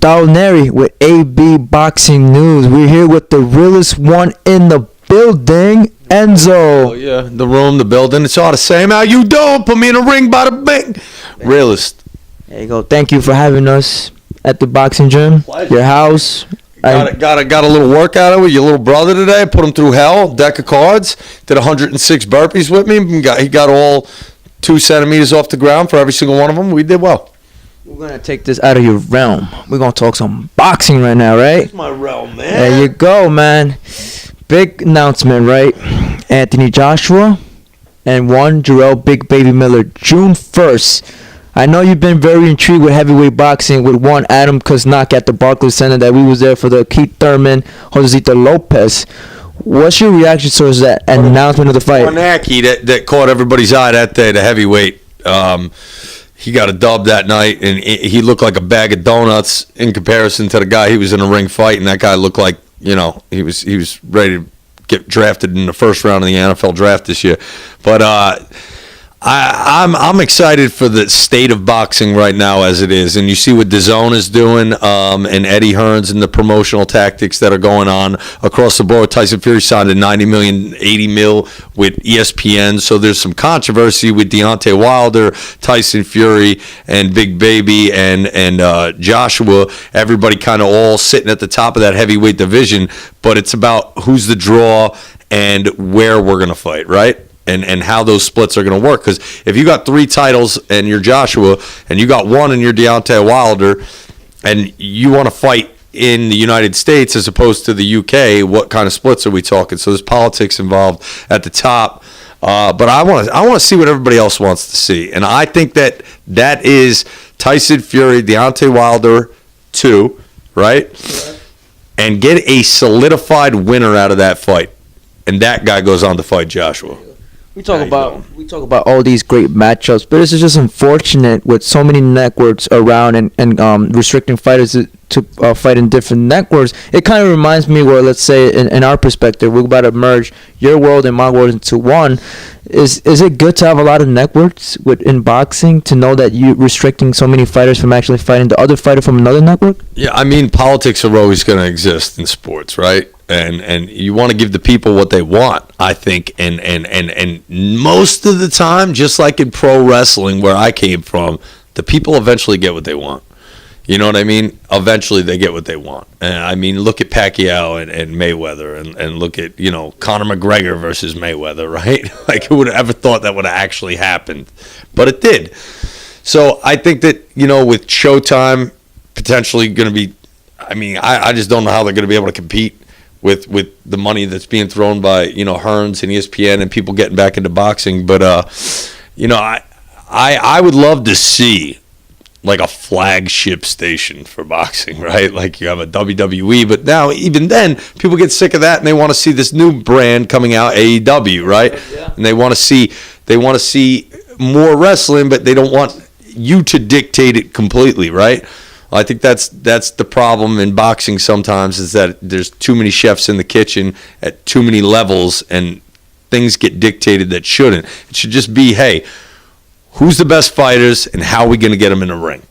Don Eddie with AB Boxing News. We're here with the realest one in the building, Enzo. Oh yeah, the room, the building, it's all the same. How you doing? Put me in a ring, bada bing. Realist. There you go. Thank you for having us at the boxing gym, Pleasure. your house. Got a little workout with your little brother today. Put him through hell. Deck of cards. Did 106 burpees with me. He got all 2 centimeters off the ground for every single one of them. We did well. We're going to take this out of your realm. We're going to talk some boxing right now, right? It's my realm, man. There you go, man. Big announcement, right? Anthony Joshua and Jarrell Big Baby Miller, June 1st. I know you've been very intrigued with heavyweight boxing with Adam Kuznak at the Barclays Center that we was there for the Keith Thurman, Josecito Lopez. What's your reaction towards that announcement of the fight? Kornacki that caught everybody's eye that day, the heavyweight. He got a dub that night, and he looked like a bag of donuts in comparison to the guy he was in a ring fight, and that guy looked like, you know, he was ready to get drafted in the first round of the NFL draft this year. But I'm excited for the state of boxing right now as it is, and you see what DAZN is doing, and Eddie Hearns and the promotional tactics that are going on across the board. Tyson Fury signed a $90 million, $80 million with ESPN, so there's some controversy with Deontay Wilder, Tyson Fury, and Big Baby and Joshua. Everybody kind of all sitting at the top of that heavyweight division, but it's about who's the draw and where we're gonna fight, right? And how those splits are going to work. Because if you got 3 titles and you're Joshua, and you got 1 and you're Deontay Wilder, and you want to fight in the United States as opposed to the UK, what kind of splits are we talking? So there's politics involved at the top. But I want to see what everybody else wants to see. And I think that is Tyson Fury, Deontay Wilder 2, right? And get a solidified winner out of that fight. And that guy goes on to fight Joshua. We talk about all these great matchups, but this is just unfortunate with so many networks around and restricting fighters to fight in different networks. It kind of reminds me where, let's say, in our perspective, we're about to merge your world and my world into one. Is it good to have a lot of networks in boxing to know that you're restricting so many fighters from actually fighting the other fighter from another network? Yeah, I mean, politics are always going to exist in sports, right? And you want to give the people what they want, I think, and most of the time, just like in pro wrestling where I came from, the people eventually get what they want. You know what I mean? Eventually they get what they want. And I mean, look at Pacquiao and Mayweather, and look at, you know, Conor McGregor versus Mayweather, right? Like, who would have ever thought that would have actually happened? But it did. So I think that, you know, with Showtime potentially going to be, I mean, I just don't know how they're going to be able to compete with the money that's being thrown by, you know, Hearns and ESPN and people getting back into boxing. But, you know, I would love to see like a flagship station for boxing, right? Like you have a WWE, but now even then people get sick of that and they want to see this new brand coming out, AEW, right? Yeah. And they want to see more wrestling, but they don't want you to dictate it completely, right? I think that's the problem in boxing sometimes, is that there's too many chefs in the kitchen at too many levels and things get dictated that shouldn't. It should just be, hey, who's the best fighters and how are we going to get them in the ring?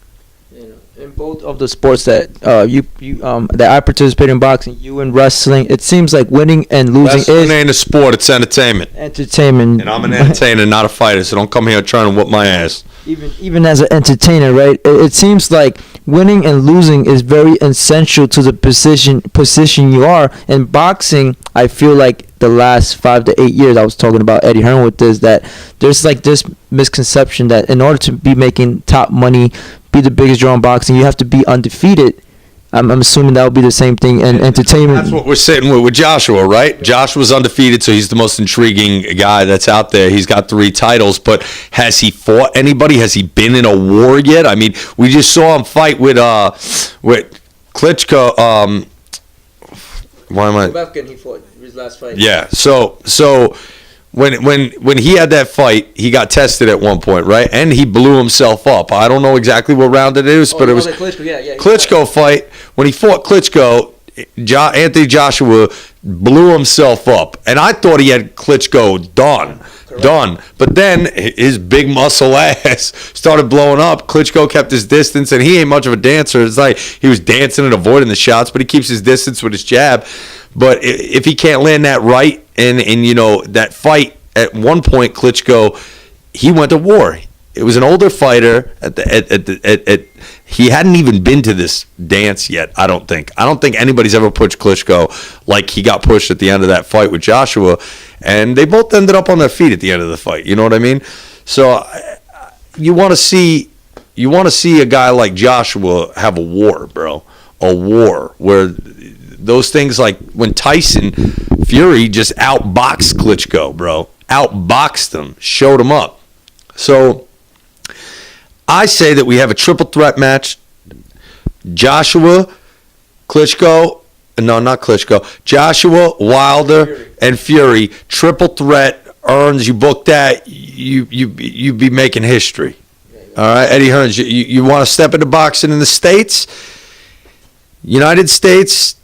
In both of the sports that that I participate in, boxing, you in wrestling, it seems like winning and losing Wrestling ain't a sport, it's entertainment. And I'm an entertainer, not a fighter, so don't come here trying to whoop my ass. Even as an entertainer, right? It seems like winning and losing is very essential to the position you are. In boxing, I feel like the last 5 to 8 years, I was talking about Eddie Hearn with this, that there's like this misconception that in order to be making top money, be the biggest draw in boxing, you have to be undefeated. I'm assuming that would be the same thing in entertainment. That's what we're sitting with Joshua, right? Yeah. Joshua's undefeated, so he's the most intriguing guy that's out there. He's got 3 titles, but has he fought anybody? Has he been in a war yet? I mean, we just saw him fight with Klitschko. He fought his last fight. Yeah, so when he had that fight, he got tested at one point, right? And he blew himself up. I don't know exactly what round it is, but it was Klitschko fight. When he fought Klitschko, Anthony Joshua blew himself up, and I thought he had Klitschko done. Done. But then his big muscle ass started blowing up. Klitschko kept his distance, and he ain't much of a dancer. It's like he was dancing and avoiding the shots, but he keeps his distance with his jab. But if he can't land that right, and you know, that fight, at one point, Klitschko, he went to war. It was an older fighter. He hadn't even been to this dance yet, I don't think. I don't think anybody's ever pushed Klitschko like he got pushed at the end of that fight with Joshua. And they both ended up on their feet at the end of the fight. You know what I mean? So you want to see a guy like Joshua have a war, bro. A war where those things, like when Tyson Fury just outboxed Klitschko, bro. Outboxed him, showed him up. So I say that we have a triple threat match. Joshua, Klitschko, no, not Klitschko. Joshua, Wilder, and Fury. Triple threat. Earns, you book that, you be making history. All right, Eddie Hearns, you want to step into boxing in the States? United States,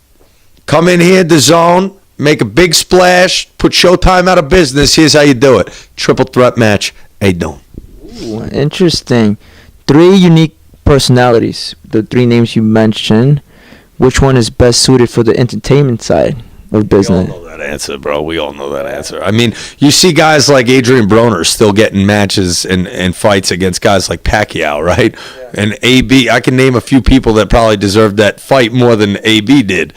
come in here, the zone, make a big splash, put Showtime out of business. Here's how you do it. Triple threat match. Hey, don't. Ooh, interesting. 3 unique personalities. The 3 names you mentioned. Which one is best suited for the entertainment side of business? We all know that answer, bro. We all know that answer. I mean, you see guys like Adrian Broner still getting matches and fights against guys like Pacquiao, right? Yeah. And AB, I can name a few people that probably deserved that fight more than AB did.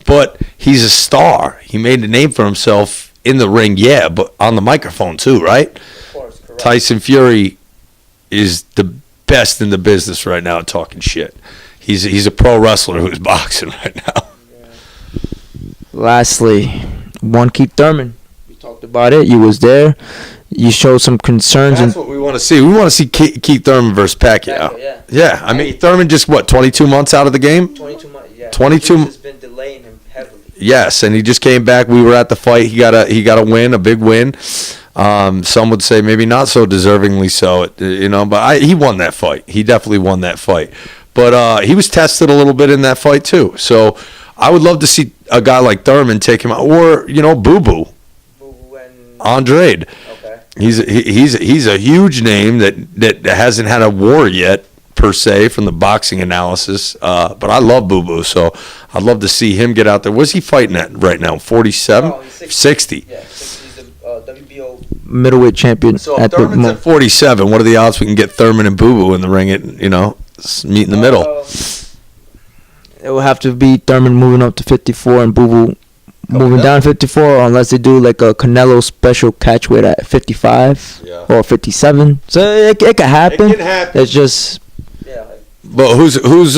But he's a star. He made a name for himself in the ring, yeah, but on the microphone too, right? Of course, correct. Tyson Fury is the best in the business right now at talking shit. He's a pro wrestler who's boxing right now. Yeah. Lastly, one Keith Thurman. We talked about it. You was there. You showed some concerns. That's what we want to see. We want to see Keith Thurman versus Pacquiao. Yeah. I mean, Thurman just, 22 months out of the game? 22 months, yeah. 22 has been delaying him heavily. Yes, and he just came back. We were at the fight. He got a win, a big win. Some would say maybe not so deservingly so, but he won that fight. He definitely won that fight. But he was tested a little bit in that fight too. So I would love to see a guy like Thurman take him out, or Boo Boo and Andrade. Okay. He's a huge name that hasn't had a war yet per se from the boxing analysis. But I love Boo Boo, so I'd love to see him get out there. What's he fighting at right now? 47? Oh, he's 60. Yeah, 60. He's a WBO middleweight champion. So if Thurman's at 47, what are the odds we can get Thurman and Boo Boo in the ring at meet in the middle? It will have to be Thurman moving up to 54 and Boo Boo moving down 54, unless they do like a Canelo special catch weight at 55 or 57. So it could happen. It can happen. It's just But who's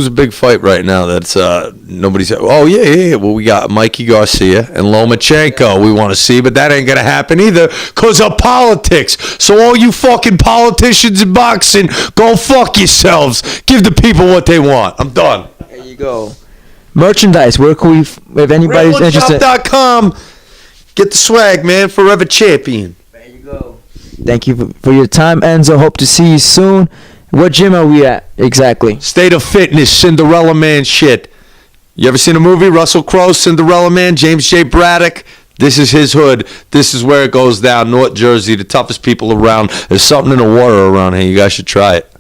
a big fight right now that's nobody's. Oh yeah. Well, we got Mikey Garcia and Lomachenko. We want to see, but that ain't gonna happen either because of politics. So all you fucking politicians in boxing, go fuck yourselves. Give the people what they want. I'm done. There you go. Merchandise. Where can we? If anybody's interested. RedOneShop.com. Get the swag, man. Forever champion. There you go. Thank you for your time, Enzo. Hope to see you soon. What gym are we at exactly? State of Fitness, Cinderella Man shit. You ever seen a movie, Russell Crowe, Cinderella Man, James J. Braddock? This is his hood. This is where it goes down, North Jersey, the toughest people around. There's something in the water around here. You guys should try it.